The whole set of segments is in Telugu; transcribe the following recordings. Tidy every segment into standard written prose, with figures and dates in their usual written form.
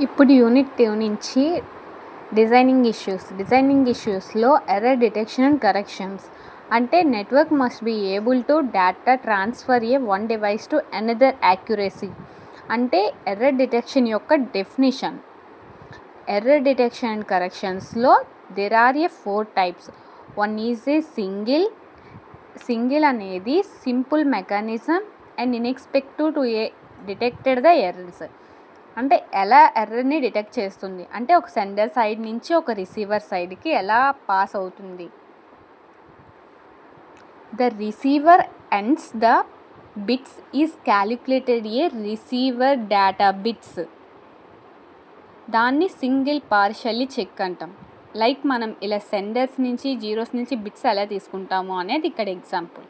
ఇప్పుడు యూనిట్ 2 నుంచి డిజైనింగ్ ఇష్యూస్లో ఎర్రర్ డిటెక్షన్ అండ్ కరెక్షన్స్. అంటే network must be able to data transfer one device to another accuracy. అంటే ఎర్రర్ డిటెక్షన్ యొక్క డెఫినిషన్. ఎర్రర్ డిటెక్షన్ అండ్ కరెక్షన్స్లో there are 4 types. One is a single అనేది simple mechanism and inexpensive to detected the errors. అంటే ఎలా ఎర్రర్ని డిటెక్ట్ చేస్తుంది అంటే ఒక సెండర్ సైడ్ నుంచి ఒక రిసీవర్ సైడ్కి ఎలా పాస్ అవుతుంది. The receiver ends the bits is calculated receiver data bits. దాన్ని సింగిల్ పార్షియల్లీ చెక్ అంటాం. లైక్ మనం ఇలా సెండర్స్ నుంచి జీరోస్ నుంచి బిట్స్ ఎలా తీసుకుంటాము అనేది ఇక్కడ example.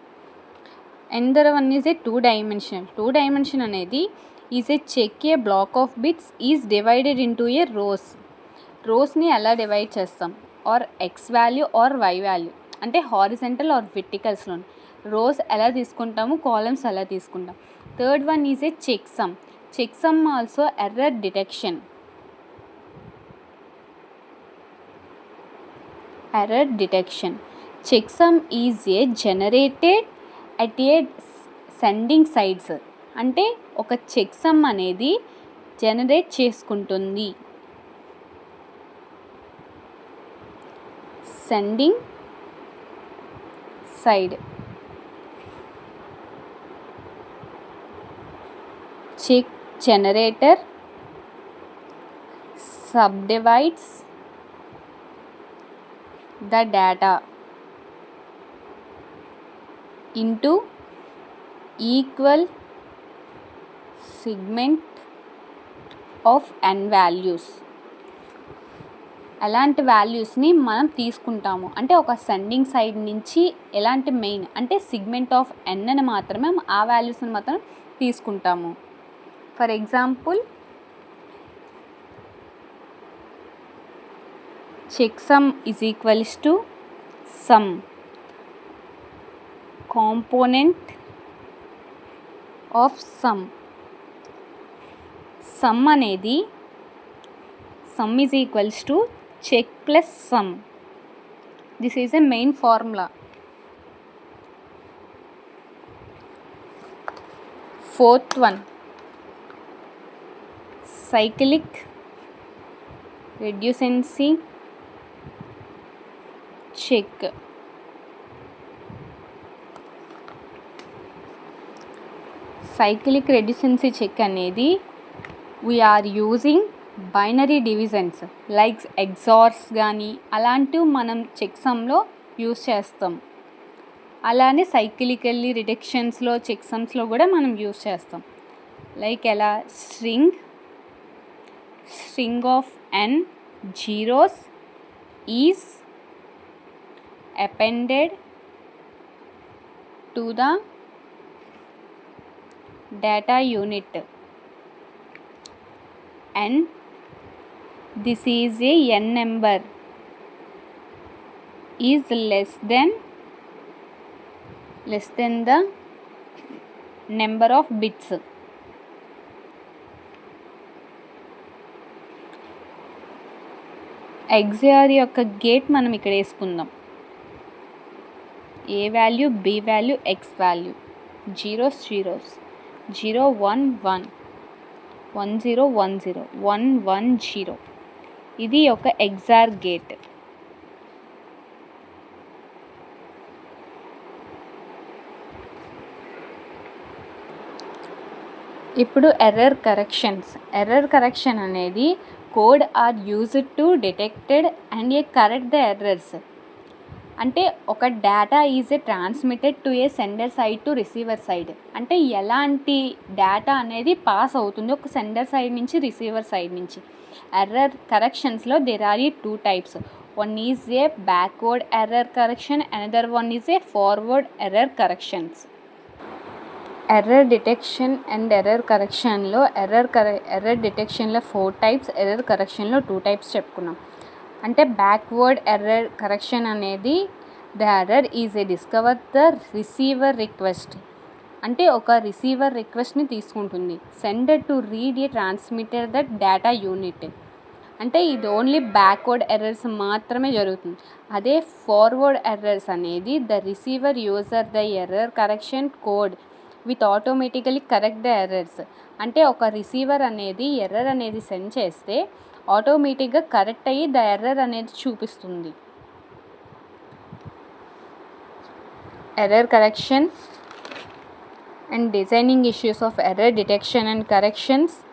And one is a two dimension అనేది is a check a block of bits is divided into a రోస్ని ఎలా డివైడ్ చేస్తాం or X value or Y value అంటే హారిజెంటల్ ఆర్ వెర్టికల్స్లో రోస్ ఎలా తీసుకుంటాము, కాలమ్స్ ఎలా తీసుకుంటాం. Third one is a checksum also error detection. Checksum is a generated at a sending sides. అంటే ఒక చెక్సమ్ అనేది జనరేట్ చేసుకుంటుంది sending side. Check generator subdivides the data into equal segment of n values. ఎలాంటి వాల్యూస్ని మనం తీసుకుంటాము అంటే ఒక సెండింగ్ సైడ్ నుంచి ఎలాంటి మెయిన్ అంటే సిగ్మెంట్ ఆఫ్ n అని మాత్రమే ఆ వాల్యూస్ని మాత్రం తీసుకుంటాము. For example checksum is equals to sum component of sum అనేది sum is equals to check plus sum. This is a main formula. Fourth one, cyclic reducency check. Cyclic redundancy check అనేది we are using binary divisions like XORs కానీ అలాంటివి మనం చెక్సమ్లో యూజ్ చేస్తాం. అలానే సైక్లికల్లీ రిడక్షన్స్లో చెక్సమ్స్లో కూడా మనం యూజ్ చేస్తాం. లైక్ ఎలా string of n zeros is appended to the data unit and this is a n number is less than the number of bits. XOR యొక్క గేట్ మనం ఇక్కడ వేసుకుందాం. A value, B value, X value, zeros 0 1 1 1 0 1 0 1 1 0. ఇది ఒక XOR గేట్. ఇప్పుడు ఎర్రర్ కరెక్షన్ అనేది code are used to detected and correct the errors. అంటే ఒక data is a transmitted to a sender side to receiver side. అంటే ఎలాంటి డేటా అనేది పాస్ అవుతుంది ఒక సెండర్ సైడ్ నుంచి రిసీవర్ సైడ్ నుంచి. ఎర్రర్ కరెక్షన్స్లో there are 2 types. One is a backward error correction, another one is a forward error corrections. Error detection and error కరెక్షన్లో ఎర్రర్ డిటెక్షన్లో 4 టైప్స్, ఎర్రర్ కరెక్షన్లో 2 టైప్స్ చెప్పుకున్నాం. అంటే బ్యాక్వర్డ్ ఎర్రర్ కరెక్షన్ అనేది the error is a discover the receiver request. అంటే ఒక రిసీవర్ రిక్వెస్ట్ని తీసుకుంటుంది. Sender to read A transmitter that data unit. అంటే ఇది ఓన్లీ బ్యాక్వర్డ్ ఎర్రర్స్ మాత్రమే జరుగుతుంది. అదే ఫార్వర్డ్ ఎర్రర్స్ అనేది the receiver user the error correction code with automatically correct the errors. అంటే ఒక రిసీవర్ అనేది ఎర్రర్ అనేది సెండ్ చేస్తే ఆటోమేటిక్గా కరెక్ట్ అయ్యి ద ఎర్రర్ అనేది చూపిస్తుంది. Error correction and designing issues of error detection and corrections.